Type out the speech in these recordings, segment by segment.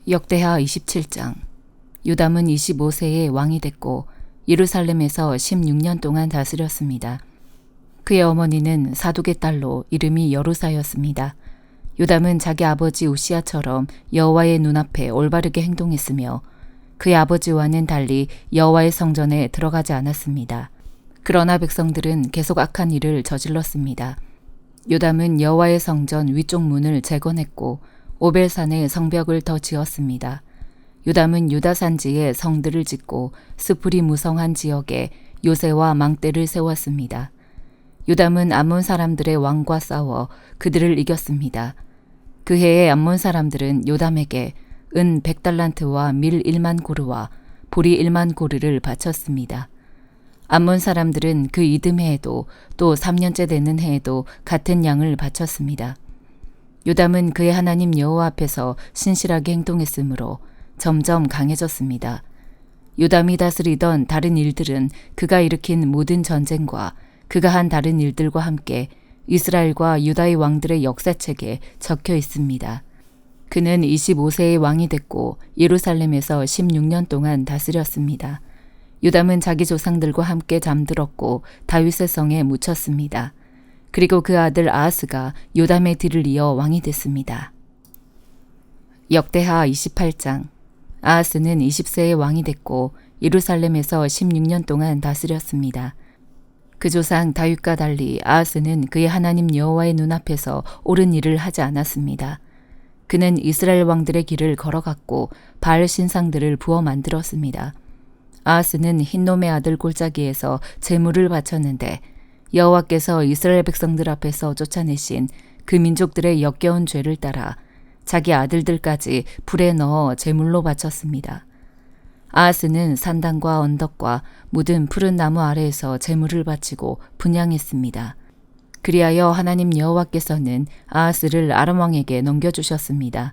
역대하 27장. 요담은 25세에 왕이 됐고 예루살렘에서 16년 동안 다스렸습니다. 그의 어머니는 사독의 딸로 이름이 여루사였습니다. 요담은 자기 아버지 우시아처럼 여호와의 눈앞에 올바르게 행동했으며 그의 아버지와는 달리 여호와의 성전에 들어가지 않았습니다. 그러나 백성들은 계속 악한 일을 저질렀습니다. 요담은 여호와의 성전 위쪽 문을 재건했고 오벨산에 성벽을 더 지었습니다. 요담은 유다 산지에 성들을 짓고 스풀이 무성한 지역에 요새와 망대를 세웠습니다. 요담은 암몬 사람들의 왕과 싸워 그들을 이겼습니다. 그 해에 암몬 사람들은 요담에게 은 100달란트와 밀 1만 고르와 보리 1만 고르를 바쳤습니다. 암몬 사람들은 그 이듬해에도 또 3년째 되는 해에도 같은 양을 바쳤습니다. 요담은 그의 하나님 여호와 앞에서 신실하게 행동했으므로 점점 강해졌습니다. 요담이 다스리던 다른 일들은 그가 일으킨 모든 전쟁과 그가 한 다른 일들과 함께 이스라엘과 유다의 왕들의 역사책에 적혀 있습니다. 그는 25세의 왕이 됐고 예루살렘에서 16년 동안 다스렸습니다. 요담은 자기 조상들과 함께 잠들었고 다윗의 성에 묻혔습니다. 그리고 그 아들 아하스가 요담의 뒤를 이어 왕이 됐습니다. 역대하 28장. 아하스는 20세의 왕이 됐고 예루살렘에서 16년 동안 다스렸습니다. 그 조상 다윗과 달리 아하스는 그의 하나님 여호와의 눈앞에서 옳은 일을 하지 않았습니다. 그는 이스라엘 왕들의 길을 걸어갔고 바알 신상들을 부어 만들었습니다. 아하스는 흰놈의 아들 골짜기에서 제물을 바쳤는데 여호와께서 이스라엘 백성들 앞에서 쫓아내신 그 민족들의 역겨운 죄를 따라 자기 아들들까지 불에 넣어 제물로 바쳤습니다. 아하스는 산당과 언덕과 묻은 푸른 나무 아래에서 제물을 바치고 분향했습니다. 그리하여 하나님 여호와께서는 아하스를 아람 왕에게 넘겨주셨습니다.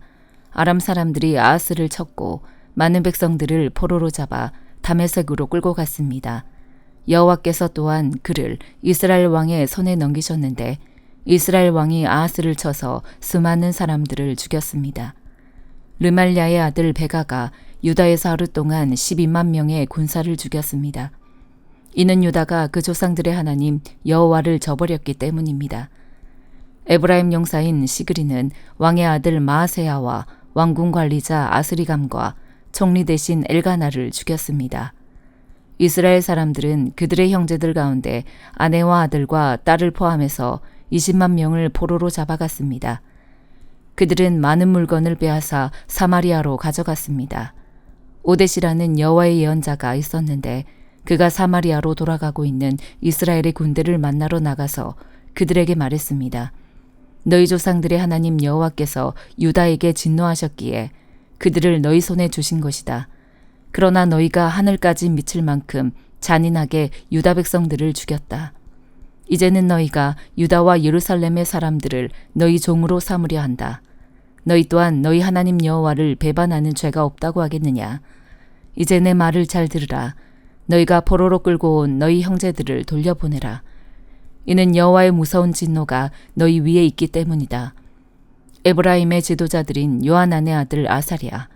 아람 사람들이 아하스를 쳤고 많은 백성들을 포로로 잡아 다메섹으로 끌고 갔습니다. 여호와께서 또한 그를 이스라엘 왕의 손에 넘기셨는데 이스라엘 왕이 아하스를 쳐서 수많은 사람들을 죽였습니다. 르말랴의 아들 베가가 유다에서 하루 동안 12만 명의 군사를 죽였습니다. 이는 유다가 그 조상들의 하나님 여호와를 저버렸기 때문입니다. 에브라임 용사인 시그리는 왕의 아들 마아세야와 왕궁 관리자 아스리감과 총리 대신 엘가나를 죽였습니다. 이스라엘 사람들은 그들의 형제들 가운데 아내와 아들과 딸을 포함해서 20만 명을 포로로 잡아갔습니다. 그들은 많은 물건을 빼앗아 사마리아로 가져갔습니다. 오데시라는 여호와의 예언자가 있었는데 그가 사마리아로 돌아가고 있는 이스라엘의 군대를 만나러 나가서 그들에게 말했습니다. 너희 조상들의 하나님 여호와께서 유다에게 진노하셨기에 그들을 너희 손에 주신 것이다. 그러나 너희가 하늘까지 미칠 만큼 잔인하게 유다 백성들을 죽였다. 이제는 너희가 유다와 예루살렘의 사람들을 너희 종으로 삼으려 한다. 너희 또한 너희 하나님 여호와를 배반하는 죄가 없다고 하겠느냐. 이제 내 말을 잘 들으라. 너희가 포로로 끌고 온 너희 형제들을 돌려보내라. 이는 여호와의 무서운 진노가 너희 위에 있기 때문이다. 에브라임의 지도자들인 요하난의 아들 아사랴,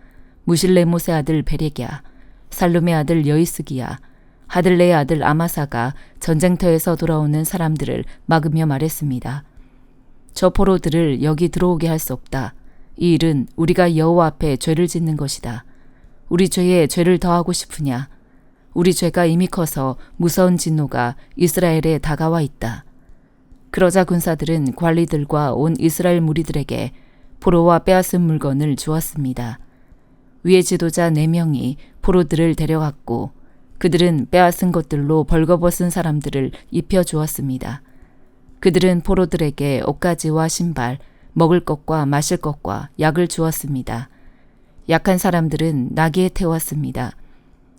무실레못의 아들 베렉야, 살룸의 아들 여이스기야, 하들레의 아들 아마사가 전쟁터에서 돌아오는 사람들을 막으며 말했습니다. 저 포로들을 여기 들어오게 할 수 없다. 이 일은 우리가 여호와 앞에 죄를 짓는 것이다. 우리 죄에 죄를 더하고 싶으냐? 우리 죄가 이미 커서 무서운 진노가 이스라엘에 다가와 있다. 그러자 군사들은 관리들과 온 이스라엘 무리들에게 포로와 빼앗은 물건을 주었습니다. 위의 지도자 4명이 포로들을 데려갔고 그들은 빼앗은 것들로 벌거벗은 사람들을 입혀주었습니다. 그들은 포로들에게 옷가지와 신발, 먹을 것과 마실 것과 약을 주었습니다. 약한 사람들은 나귀에 태웠습니다.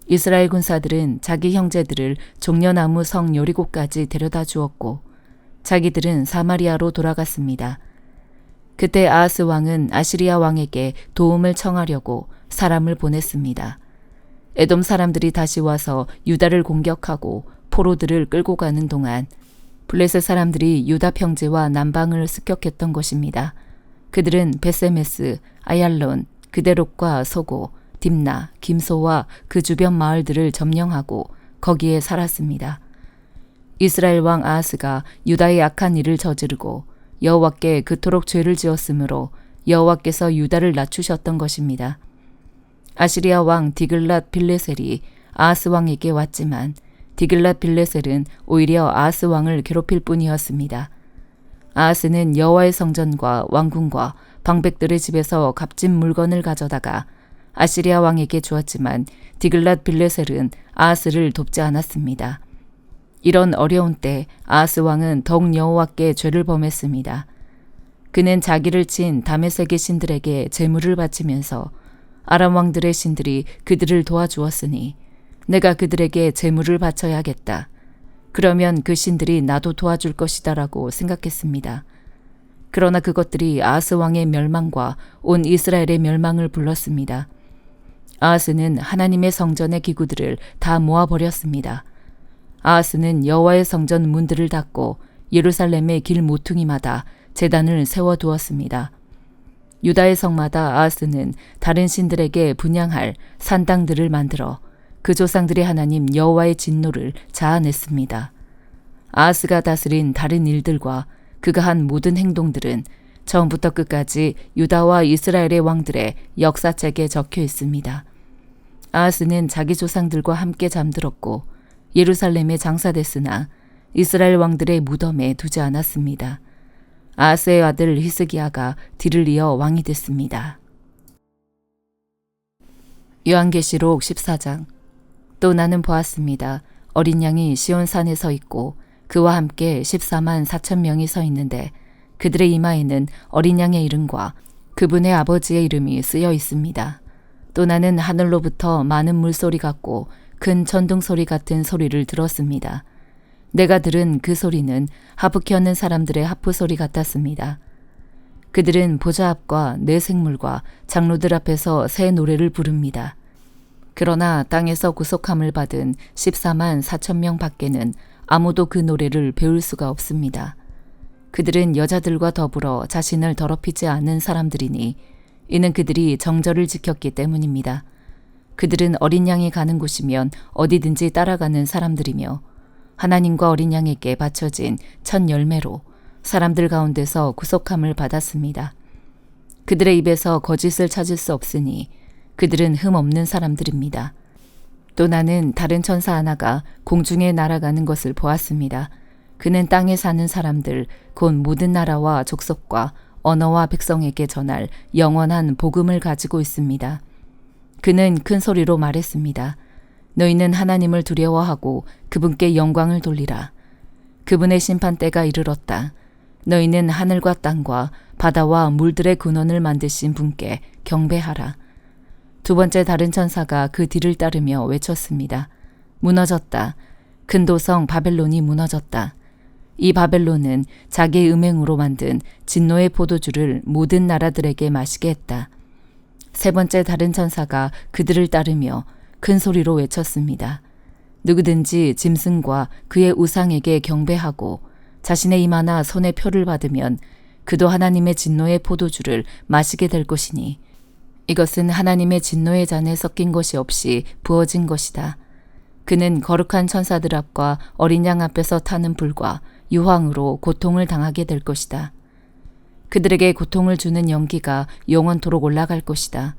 이스라엘 군사들은 자기 형제들을 종려나무 성 여리고까지 데려다 주었고 자기들은 사마리아로 돌아갔습니다. 그때 아하스 왕은 아시리아 왕에게 도움을 청하려고 사람을 보냈습니다. 에돔 사람들이 다시 와서 유다를 공격하고 포로들을 끌고 가는 동안 블레셋 사람들이 유다 평지와 남방을 습격했던 것입니다. 그들은 베세메스, 아얄론, 그대롯과 소고, 딥나, 김소와 그 주변 마을들을 점령하고 거기에 살았습니다. 이스라엘 왕 아하스가 유다의 악한 일을 저지르고 여호와께 그토록 죄를 지었으므로 여호와께서 유다를 낮추셨던 것입니다. 아시리아 왕 디글랏 빌레셀이 아하스 왕에게 왔지만 디글랏 빌레셀은 오히려 아하스 왕을 괴롭힐 뿐이었습니다. 아하스는 여호와의 성전과 왕궁과 방백들의 집에서 값진 물건을 가져다가 아시리아 왕에게 주었지만 디글랏 빌레셀은 아하스를 돕지 않았습니다. 이런 어려운 때 아하스 왕은 더욱 여호와께 죄를 범했습니다. 그는 자기를 친 다메섹의 신들에게 제물을 바치면서 아람 왕들의 신들이 그들을 도와주었으니 내가 그들에게 제물을 바쳐야겠다. 그러면 그 신들이 나도 도와줄 것이다라고 생각했습니다. 그러나 그것들이 아하스 왕의 멸망과 온 이스라엘의 멸망을 불렀습니다. 아하스는 하나님의 성전의 기구들을 다 모아버렸습니다. 아하스는 여호와의 성전 문들을 닫고 예루살렘의 길 모퉁이마다 제단을 세워두었습니다. 유다의 성마다 아하스는 다른 신들에게 분향할 산당들을 만들어 그 조상들의 하나님 여호와의 진노를 자아냈습니다. 아하스가 다스린 다른 일들과 그가 한 모든 행동들은 처음부터 끝까지 유다와 이스라엘의 왕들의 역사책에 적혀 있습니다. 아하스는 자기 조상들과 함께 잠들었고 예루살렘에 장사됐으나 이스라엘 왕들의 무덤에 두지 않았습니다. 아하스의 아들 히스기야가 뒤를 이어 왕이 됐습니다. 요한계시록 14장. 또 나는 보았습니다. 어린 양이 시온산에 서 있고 그와 함께 14만 4천 명이 서 있는데 그들의 이마에는 어린 양의 이름과 그분의 아버지의 이름이 쓰여 있습니다. 또 나는 하늘로부터 많은 물소리 같고 큰 천둥 소리 같은 소리를 들었습니다. 내가 들은 그 소리는 하프 켜는 사람들의 하프 소리 같았습니다. 그들은 보좌 앞과 네 생물과 장로들 앞에서 새 노래를 부릅니다. 그러나 땅에서 구속함을 받은 14만 4천 명 밖에는 아무도 그 노래를 배울 수가 없습니다. 그들은 여자들과 더불어 자신을 더럽히지 않은 사람들이니 이는 그들이 정절을 지켰기 때문입니다. 그들은 어린 양이 가는 곳이면 어디든지 따라가는 사람들이며 하나님과 어린 양에게 바쳐진 첫 열매로 사람들 가운데서 구속함을 받았습니다. 그들의 입에서 거짓을 찾을 수 없으니 그들은 흠 없는 사람들입니다. 또 나는 다른 천사 하나가 공중에 날아가는 것을 보았습니다. 그는 땅에 사는 사람들 곧 모든 나라와 족속과 언어와 백성에게 전할 영원한 복음을 가지고 있습니다. 그는 큰 소리로 말했습니다. 너희는 하나님을 두려워하고 그분께 영광을 돌리라. 그분의 심판때가 이르렀다. 너희는 하늘과 땅과 바다와 물들의 근원을 만드신 분께 경배하라. 두 번째 다른 천사가 그 뒤를 따르며 외쳤습니다. 무너졌다. 큰 도성 바벨론이 무너졌다. 이 바벨론은 자기의 음행으로 만든 진노의 포도주를 모든 나라들에게 마시게 했다. 세 번째 다른 천사가 그들을 따르며 큰 소리로 외쳤습니다. 누구든지 짐승과 그의 우상에게 경배하고 자신의 이마나 손에 표를 받으면 그도 하나님의 진노의 포도주를 마시게 될 것이니 이것은 하나님의 진노의 잔에 섞인 것이 없이 부어진 것이다. 그는 거룩한 천사들 앞과 어린 양 앞에서 타는 불과 유황으로 고통을 당하게 될 것이다. 그들에게 고통을 주는 연기가 영원토록 올라갈 것이다.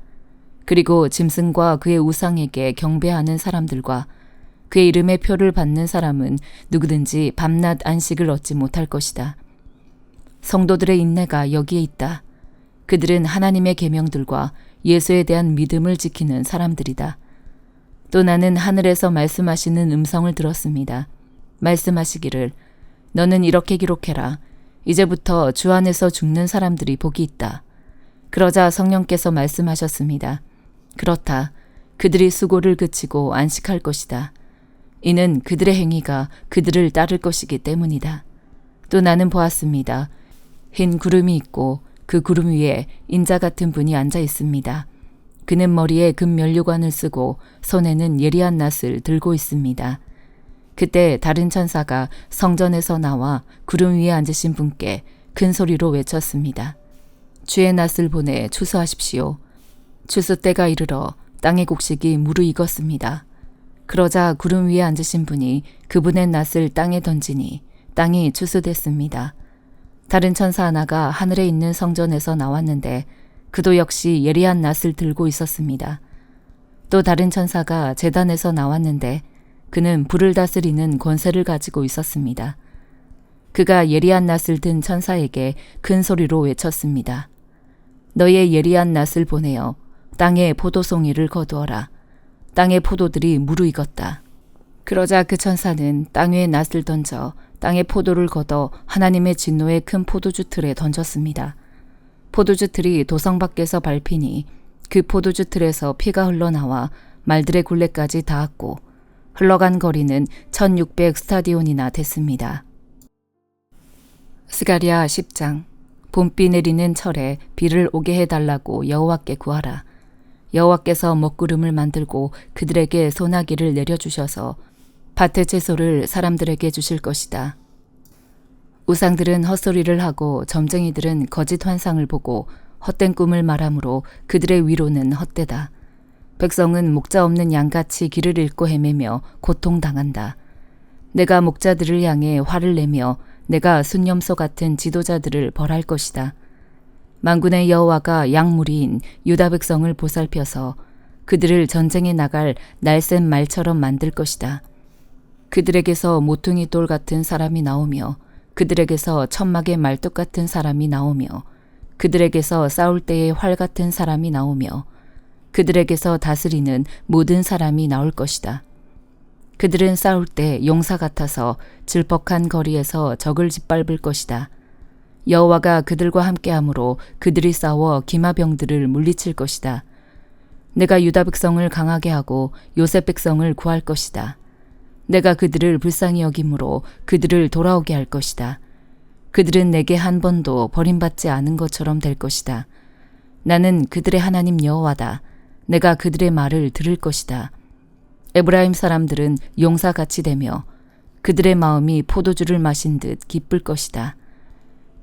그리고 짐승과 그의 우상에게 경배하는 사람들과 그의 이름의 표를 받는 사람은 누구든지 밤낮 안식을 얻지 못할 것이다. 성도들의 인내가 여기에 있다. 그들은 하나님의 계명들과 예수에 대한 믿음을 지키는 사람들이다. 또 나는 하늘에서 말씀하시는 음성을 들었습니다. 말씀하시기를 너는 이렇게 기록해라. 이제부터 주 안에서 죽는 사람들이 복이 있다. 그러자 성령께서 말씀하셨습니다. 그렇다. 그들이 수고를 그치고 안식할 것이다. 이는 그들의 행위가 그들을 따를 것이기 때문이다. 또 나는 보았습니다. 흰 구름이 있고 그 구름 위에 인자 같은 분이 앉아 있습니다. 그는 머리에 금 면류관을 쓰고 손에는 예리한 낫을 들고 있습니다. 그때 다른 천사가 성전에서 나와 구름 위에 앉으신 분께 큰 소리로 외쳤습니다. 주의 낫을 보내 추수하십시오. 추수 때가 이르러 땅의 곡식이 무르익었습니다. 그러자 구름 위에 앉으신 분이 그분의 낫을 땅에 던지니 땅이 추수됐습니다. 다른 천사 하나가 하늘에 있는 성전에서 나왔는데 그도 역시 예리한 낫을 들고 있었습니다. 또 다른 천사가 제단에서 나왔는데 그는 불을 다스리는 권세를 가지고 있었습니다. 그가 예리한 낫을 든 천사에게 큰 소리로 외쳤습니다. 너의 예리한 낫을 보내어 땅에 포도송이를 거두어라. 땅의 포도들이 무르익었다. 그러자 그 천사는 땅 위에 낫을 던져 땅의 포도를 걷어 하나님의 진노의 큰 포도주 틀에 던졌습니다. 포도주 틀이 도성 밖에서 밟히니 그 포도주 틀에서 피가 흘러나와 말들의 굴레까지 닿았고 흘러간 거리는 1600 스타디온이나 됐습니다. 스가랴 10장. 봄비 내리는 철에 비를 오게 해달라고 여호와께 구하라. 여호와께서 먹구름을 만들고 그들에게 소나기를 내려주셔서 밭의 채소를 사람들에게 주실 것이다. 우상들은 헛소리를 하고 점쟁이들은 거짓 환상을 보고 헛된 꿈을 말하므로 그들의 위로는 헛되다. 백성은 목자 없는 양같이 길을 잃고 헤매며 고통당한다. 내가 목자들을 향해 화를 내며 내가 순념소 같은 지도자들을 벌할 것이다. 만군의 여호와가 양무리인 유다 백성을 보살펴서 그들을 전쟁에 나갈 날쌘 말처럼 만들 것이다. 그들에게서 모퉁이 돌 같은 사람이 나오며 그들에게서 천막의 말뚝 같은 사람이 나오며 그들에게서 싸울 때의 활 같은 사람이 나오며 그들에게서 다스리는 모든 사람이 나올 것이다. 그들은 싸울 때 용사 같아서 질퍽한 거리에서 적을 짓밟을 것이다. 여호와가 그들과 함께함으로 그들이 싸워 기마병들을 물리칠 것이다. 내가 유다 백성을 강하게 하고 요셉 백성을 구할 것이다. 내가 그들을 불쌍히 여김으로 그들을 돌아오게 할 것이다. 그들은 내게 한 번도 버림받지 않은 것처럼 될 것이다. 나는 그들의 하나님 여호와다. 내가 그들의 말을 들을 것이다. 에브라임 사람들은 용사같이 되며 그들의 마음이 포도주를 마신 듯 기쁠 것이다.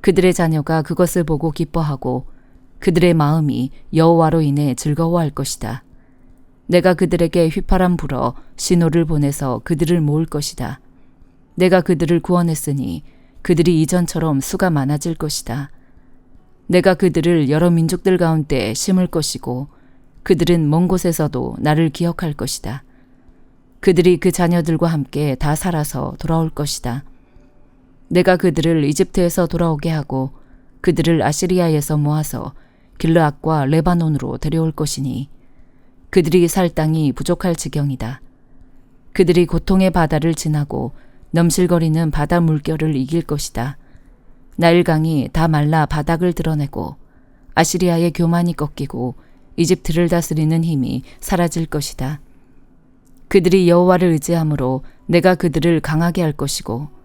그들의 자녀가 그것을 보고 기뻐하고 그들의 마음이 여호와로 인해 즐거워할 것이다. 내가 그들에게 휘파람 불어 신호를 보내서 그들을 모을 것이다. 내가 그들을 구원했으니 그들이 이전처럼 수가 많아질 것이다. 내가 그들을 여러 민족들 가운데 심을 것이고 그들은 먼 곳에서도 나를 기억할 것이다. 그들이 그 자녀들과 함께 다 살아서 돌아올 것이다. 내가 그들을 이집트에서 돌아오게 하고 그들을 아시리아에서 모아서 길르앗과 레바논으로 데려올 것이니 그들이 살 땅이 부족할 지경이다. 그들이 고통의 바다를 지나고 넘실거리는 바다 물결을 이길 것이다. 나일강이 다 말라 바닥을 드러내고 아시리아의 교만이 꺾이고 이집트를 다스리는 힘이 사라질 것이다. 그들이 여호와를 의지함으로 내가 그들을 강하게 할 것이고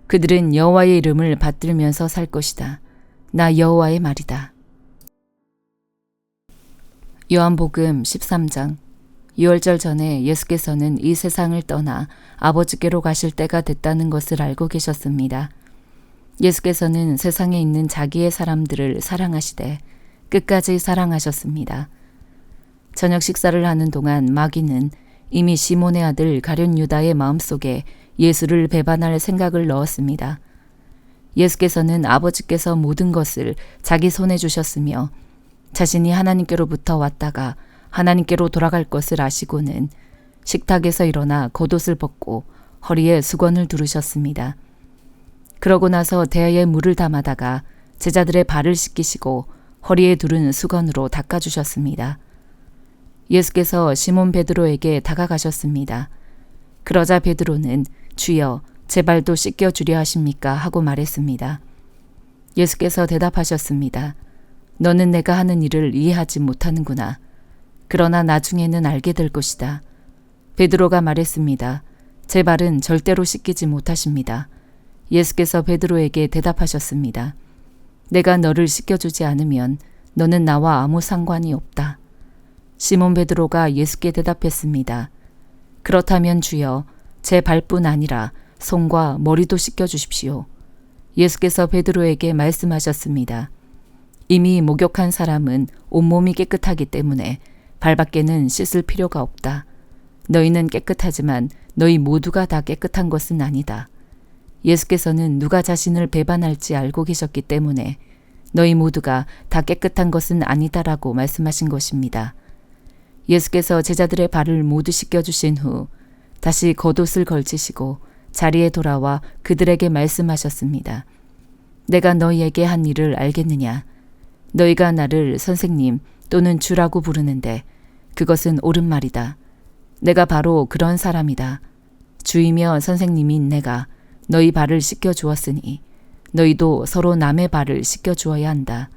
그들은 여호와의 이름을 받들면서 살 것이다. 나 여호와의 말이다. 요한복음 13장. 유월절 전에 예수께서는 이 세상을 떠나 아버지께로 가실 때가 됐다는 것을 알고 계셨습니다. 예수께서는 세상에 있는 자기의 사람들을 사랑하시되 끝까지 사랑하셨습니다. 저녁 식사를 하는 동안 마귀는 이미 시몬의 아들 가룟 유다의 마음속에 예수를 배반할 생각을 넣었습니다. 예수께서는 아버지께서 모든 것을 자기 손에 주셨으며 자신이 하나님께로부터 왔다가 하나님께로 돌아갈 것을 아시고는 식탁에서 일어나 겉옷을 벗고 허리에 수건을 두르셨습니다. 그러고 나서 대야에 물을 담아다가 제자들의 발을 씻기시고 허리에 두른 수건으로 닦아주셨습니다. 예수께서 시몬 베드로에게 다가가셨습니다. 그러자 베드로는 주여 제 발도 씻겨주려 하십니까? 하고 말했습니다. 예수께서 대답하셨습니다. 너는 내가 하는 일을 이해하지 못하는구나. 그러나 나중에는 알게 될 것이다. 베드로가 말했습니다. 제 발은 절대로 씻기지 못하십니다. 예수께서 베드로에게 대답하셨습니다. 내가 너를 씻겨주지 않으면 너는 나와 아무 상관이 없다. 시몬 베드로가 예수께 대답했습니다. 그렇다면 주여 제 발뿐 아니라 손과 머리도 씻겨주십시오. 예수께서 베드로에게 말씀하셨습니다. 이미 목욕한 사람은 온몸이 깨끗하기 때문에 발밖에는 씻을 필요가 없다. 너희는 깨끗하지만 너희 모두가 다 깨끗한 것은 아니다. 예수께서는 누가 자신을 배반할지 알고 계셨기 때문에 너희 모두가 다 깨끗한 것은 아니다라고 말씀하신 것입니다. 예수께서 제자들의 발을 모두 씻겨주신 후 다시 겉옷을 걸치시고 자리에 돌아와 그들에게 말씀하셨습니다. 내가 너희에게 한 일을 알겠느냐? 너희가 나를 선생님 또는 주라고 부르는데 그것은 옳은 말이다. 내가 바로 그런 사람이다. 주이며 선생님인 내가 너희 발을 씻겨 주었으니 너희도 서로 남의 발을 씻겨 주어야 한다.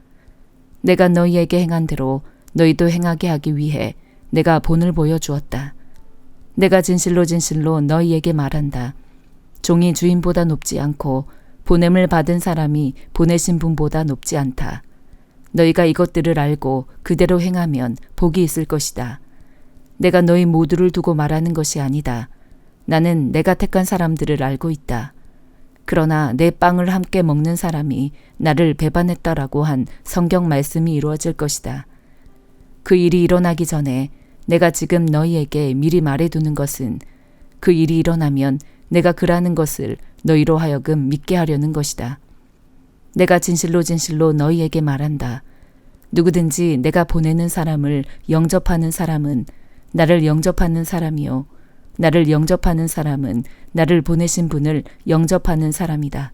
내가 너희에게 행한 대로 너희도 행하게 하기 위해 내가 본을 보여주었다. 내가 진실로 진실로 너희에게 말한다. 종이 주인보다 높지 않고 보냄을 받은 사람이 보내신 분보다 높지 않다. 너희가 이것들을 알고 그대로 행하면 복이 있을 것이다. 내가 너희 모두를 두고 말하는 것이 아니다. 나는 내가 택한 사람들을 알고 있다. 그러나 내 빵을 함께 먹는 사람이 나를 배반했다라고 한 성경 말씀이 이루어질 것이다. 그 일이 일어나기 전에 내가 지금 너희에게 미리 말해두는 것은 그 일이 일어나면 내가 그라는 것을 너희로 하여금 믿게 하려는 것이다. 내가 진실로 진실로 너희에게 말한다. 누구든지 내가 보내는 사람을 영접하는 사람은 나를 영접하는 사람이요. 나를 영접하는 사람은 나를 보내신 분을 영접하는 사람이다.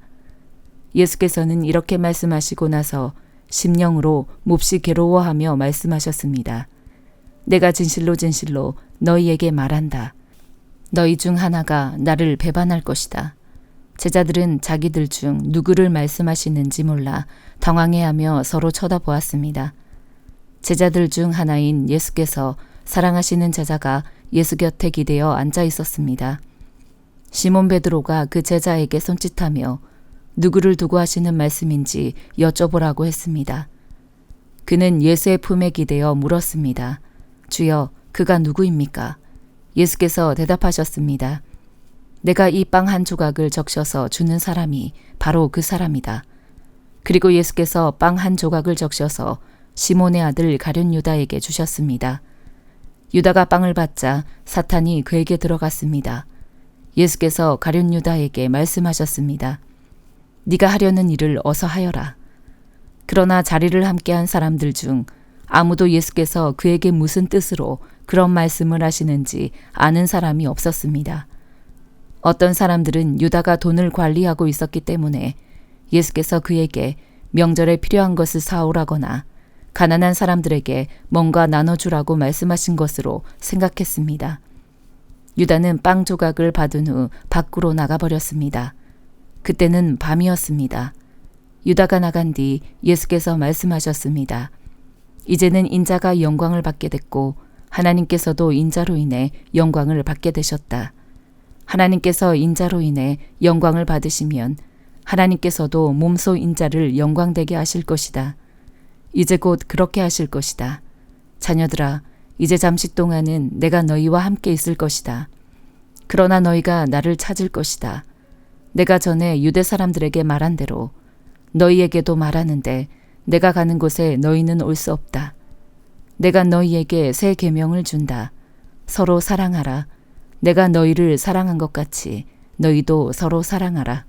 예수께서는 이렇게 말씀하시고 나서 심령으로 몹시 괴로워하며 말씀하셨습니다. 내가 진실로 진실로 너희에게 말한다. 너희 중 하나가 나를 배반할 것이다. 제자들은 자기들 중 누구를 말씀하시는지 몰라 당황해하며 서로 쳐다보았습니다. 제자들 중 하나인 예수께서 사랑하시는 제자가 예수 곁에 기대어 앉아 있었습니다. 시몬 베드로가 그 제자에게 손짓하며 누구를 두고 하시는 말씀인지 여쭤보라고 했습니다. 그는 예수의 품에 기대어 물었습니다. 주여, 그가 누구입니까? 예수께서 대답하셨습니다. 내가 이 빵 한 조각을 적셔서 주는 사람이 바로 그 사람이다. 그리고 예수께서 빵 한 조각을 적셔서 시몬의 아들 가룟 유다에게 주셨습니다. 유다가 빵을 받자 사탄이 그에게 들어갔습니다. 예수께서 가룟 유다에게 말씀하셨습니다. 네가 하려는 일을 어서 하여라. 그러나 자리를 함께한 사람들 중 아무도 예수께서 그에게 무슨 뜻으로 그런 말씀을 하시는지 아는 사람이 없었습니다. 어떤 사람들은 유다가 돈을 관리하고 있었기 때문에 예수께서 그에게 명절에 필요한 것을 사오라거나 가난한 사람들에게 뭔가 나눠주라고 말씀하신 것으로 생각했습니다. 유다는 빵 조각을 받은 후 밖으로 나가버렸습니다. 그때는 밤이었습니다. 유다가 나간 뒤 예수께서 말씀하셨습니다. 이제는 인자가 영광을 받게 됐고 하나님께서도 인자로 인해 영광을 받게 되셨다. 하나님께서 인자로 인해 영광을 받으시면 하나님께서도 몸소 인자를 영광되게 하실 것이다. 이제 곧 그렇게 하실 것이다. 자녀들아, 이제 잠시 동안은 내가 너희와 함께 있을 것이다. 그러나 너희가 나를 찾을 것이다. 내가 전에 유대 사람들에게 말한 대로 너희에게도 말하는데 내가 가는 곳에 너희는 올 수 없다. 내가 너희에게 새 계명을 준다. 서로 사랑하라. 내가 너희를 사랑한 것 같이 너희도 서로 사랑하라.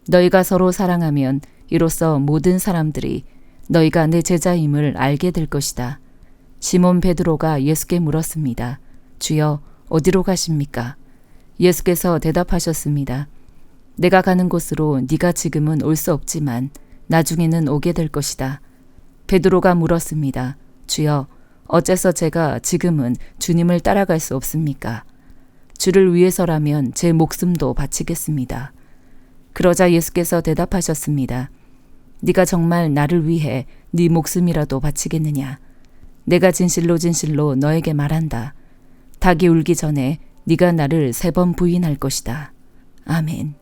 너희가 서로 사랑하면 이로써 모든 사람들이 너희가 내 제자임을 알게 될 것이다. 시몬 베드로가 예수께 물었습니다. 주여, 어디로 가십니까? 예수께서 대답하셨습니다. 내가 가는 곳으로 네가 지금은 올 수 없지만 나중에는 오게 될 것이다. 베드로가 물었습니다. 주여, 어째서 제가 지금은 주님을 따라갈 수 없습니까? 주를 위해서라면 제 목숨도 바치겠습니다. 그러자 예수께서 대답하셨습니다. 네가 정말 나를 위해 네 목숨이라도 바치겠느냐? 내가 진실로 진실로 너에게 말한다. 닭이 울기 전에 네가 나를 3번 부인할 것이다. 아멘.